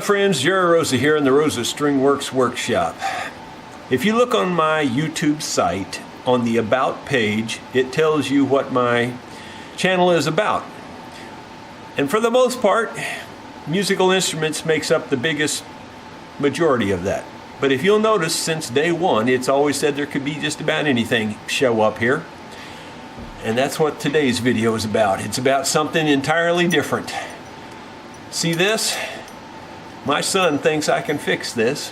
friends, Jerry Rosa here in the Rosa String Works Workshop. If you look on my YouTube site, on the About page, it tells you what my channel is about. And for the most part, musical instruments makes up the biggest majority of that. But if you'll notice, since day one, it's always said there could be just about anything show up here. And that's what today's video is about. It's about something entirely different. See this? My son thinks I can fix this.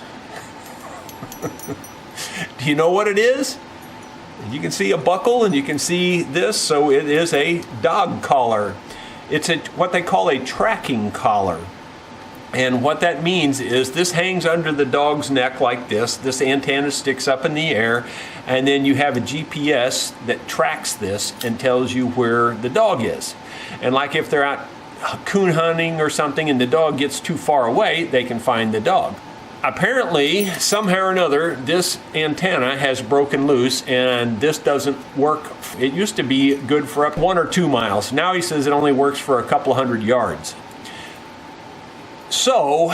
Do you know what it is? You can see a buckle and you can see this, so it is a dog collar. It's what they call a tracking collar. And what that means is this hangs under the dog's neck like this. This antenna sticks up in the air, and then you have a GPS that tracks this and tells you where the dog is. And like if they're out coon hunting or something and the dog gets too far away, they can find the dog. Apparently, somehow or another, this antenna has broken loose and this doesn't work. It used to be good for up 1 or 2 miles. Now he says it only works for a couple hundred yards. So,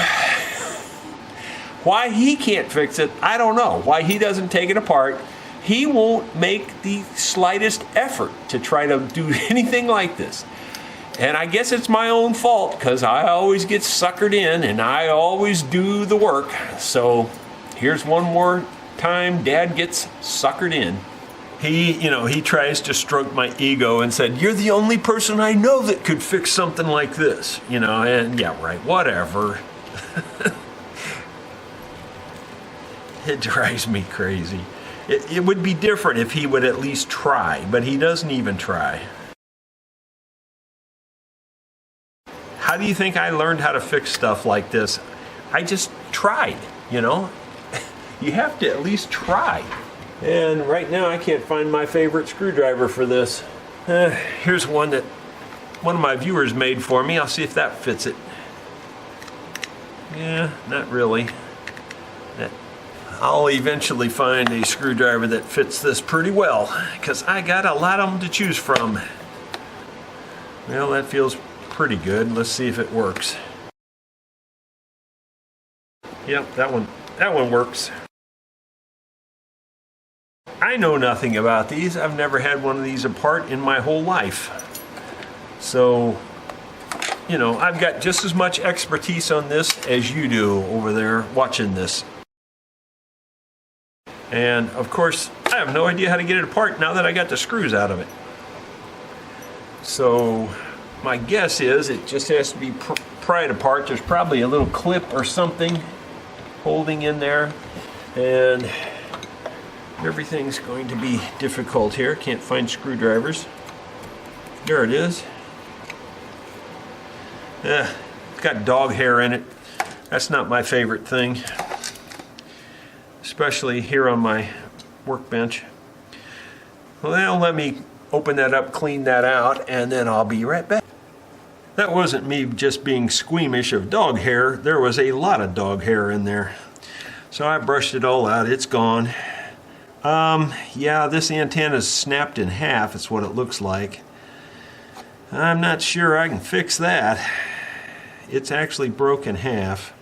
why he can't fix it, I don't know. Why he doesn't take it apart. He won't make the slightest effort to try to do anything like this. And I guess it's my own fault because I always get suckered in and I always do the work. So here's one more time Dad gets suckered in. He tries to stroke my ego and said, "You're the only person I know that could fix something like this." And yeah, right, whatever. It drives me crazy. It would be different if he would at least try, but he doesn't even try. How do you think I learned how to fix stuff like this? I just tried, You have to at least try. And right now I can't find my favorite screwdriver for this. Here's one that one of my viewers made for me. I'll see if that fits it. Yeah, not really. I'll eventually find a screwdriver that fits this pretty well, because I got a lot of them to choose from. Well, that feels pretty good. Let's see if it works. Yep, that one works. I know nothing about these. I've never had one of these apart in my whole life. So, I've got just as much expertise on this as you do over there watching this. And of course, I have no idea how to get it apart now that I got the screws out of it. So, my guess is it just has to be pried apart. There's probably a little clip or something holding in there, and everything's going to be difficult here. Can't find screwdrivers. There it is. It's got dog hair in it. That's not my favorite thing, especially here on my workbench. Well, let me open that up, clean that out, and then I'll be right back. That wasn't me just being squeamish of dog hair. There was a lot of dog hair in there. So I brushed it all out. It's gone. Yeah, this antenna's snapped in half. It's what it looks like. I'm not sure I can fix that. It's actually broken in half.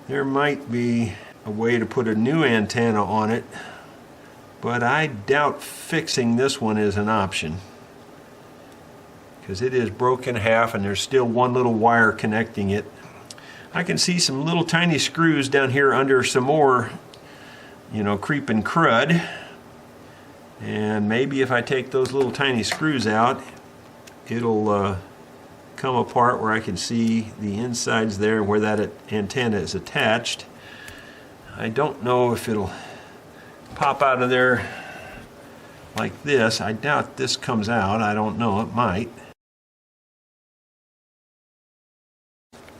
There might be a way to put a new antenna on it, but I doubt fixing this one is an option, because it is broken in half and there's still one little wire connecting it. I can see some little tiny screws down here under some more, creeping crud. And maybe if I take those little tiny screws out, it'll come apart where I can see the insides there where that antenna is attached. I don't know if it'll pop out of there like this. I doubt this comes out. I don't know. It might.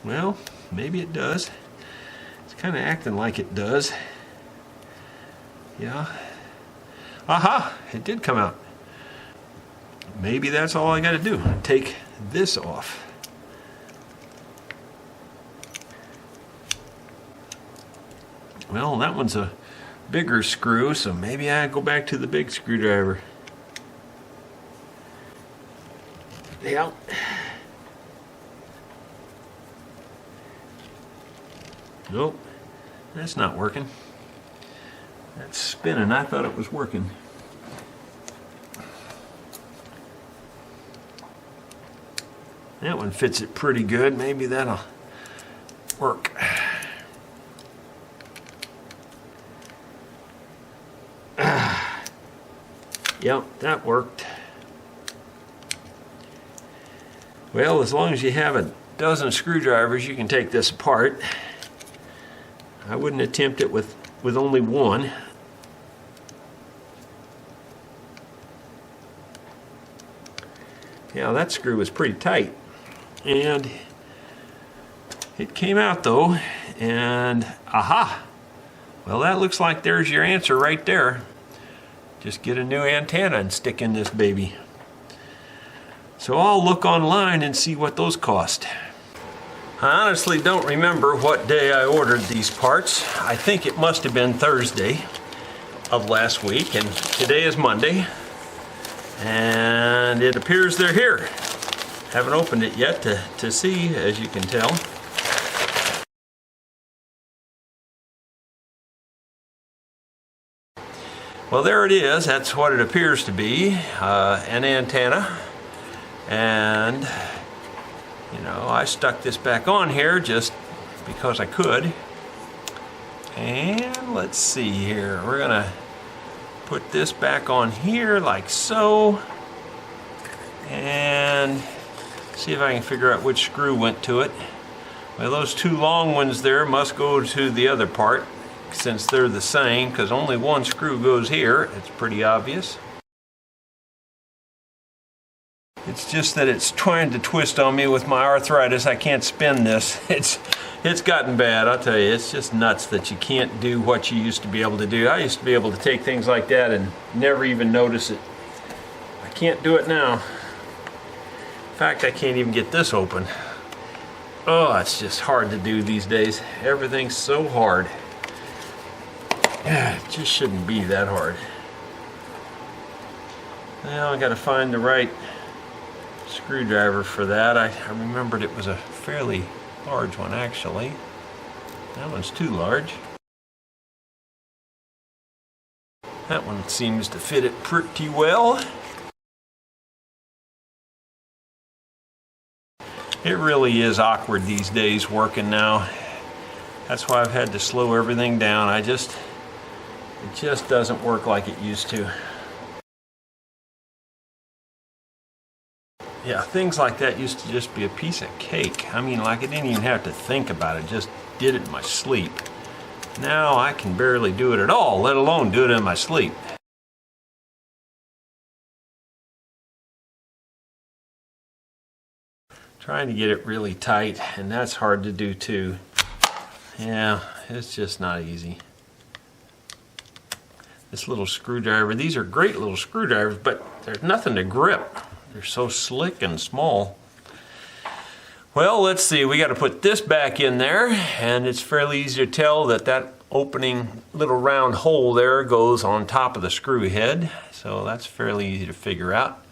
Well, maybe it does. It's kind of acting like it does. Yeah. Aha! It did come out. Maybe that's all I got to do. Take this off. Well, that one's a bigger screw, so maybe I go back to the big screwdriver. Yeah. Nope, that's not working. That's spinning. I thought it was working. That one fits it pretty good. Maybe that'll work. Yep, that worked. Well, as long as you have a dozen screwdrivers, you can take this apart. I wouldn't attempt it with only one. Yeah, that screw was pretty tight. And it came out though, and aha! Well, that looks like there's your answer right there. Just get a new antenna and stick in this baby. So I'll look online and see what those cost. I honestly don't remember what day I ordered these parts. I think it must have been Thursday of last week, and today is Monday. And it appears they're here. Haven't opened it yet to see, as you can tell. Well, there it is. That's what it appears to be, an antenna. And, you know, I stuck this back on here just because I could. And let's see here. We're gonna put this back on here like so. And see if I can figure out which screw went to it. Well, those two long ones there must go to the other part, since they're the same, because only one screw goes here. It's pretty obvious. It's just that it's trying to twist on me with my arthritis. I can't spin this. It's gotten bad, I'll tell you. It's just nuts that you can't do what you used to be able to do. I used to be able to take things like that and never even notice it. I can't do it now. In fact, I can't even get this open. Oh, it's just hard to do these days. Everything's so hard. It just shouldn't be that hard. Now I gotta find the right screwdriver for that. I remembered it was a fairly large one actually. That one's too large. That one seems to fit it pretty well. It really is awkward these days working now. That's why I've had to slow everything down. It just doesn't work like it used to. Yeah, things like that used to just be a piece of cake. I mean, like I didn't even have to think about it, just did it in my sleep. Now I can barely do it at all, let alone do it in my sleep. Trying to get it really tight, and that's hard to do too. Yeah, it's just not easy. This little screwdriver, these are great little screwdrivers, but there's nothing to grip. They're so slick and small. Well, let's see, we got to put this back in there, and it's fairly easy to tell that that opening little round hole there goes on top of the screw head, so that's fairly easy to figure out.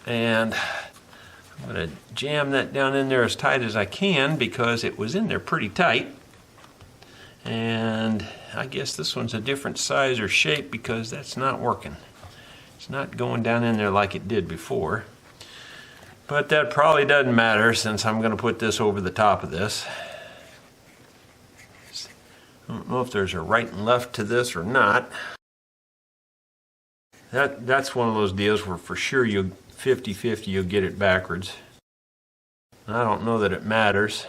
And I'm going to jam that down in there as tight as I can because it was in there pretty tight. And I guess this one's a different size or shape because that's not working. It's not going down in there like it did before. But that probably doesn't matter since I'm going to put this over the top of this. I don't know if there's a right and left to this or not. That's one of those deals where for sure you'll 50-50 you'll get it backwards. I don't know that it matters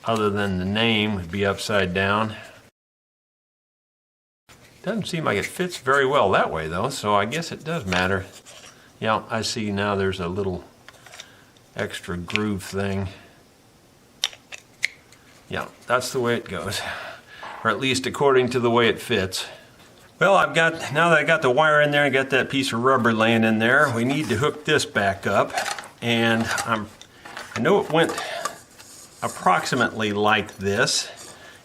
other than the name would be upside down. Doesn't seem like it fits very well that way though, so I guess it does matter. Yeah, I see now there's a little extra groove thing. Yeah, that's the way it goes, or at least according to the way it fits. Well, now that I got the wire in there and got that piece of rubber laying in there, we need to hook this back up. And I know it went approximately like this.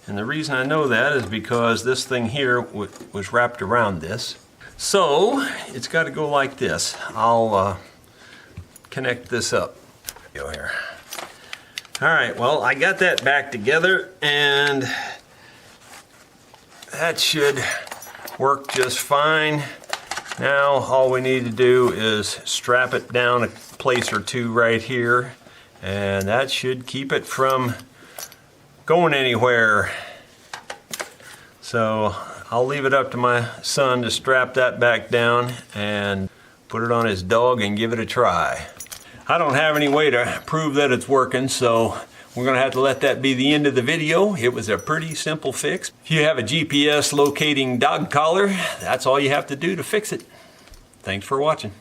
And the reason I know that is because this thing here was wrapped around this. So it's got to go like this. I'll connect this up. Go here. All right, well, I got that back together, and that should work just fine. Now all we need to do is strap it down a place or two right here, and that should keep it from going anywhere. So I'll leave it up to my son to strap that back down and put it on his dog and give it a try. I don't have any way to prove that it's working, so we're gonna have to let that be the end of the video. It was a pretty simple fix. If you have a GPS locating dog collar, that's all you have to do to fix it. Thanks for watching.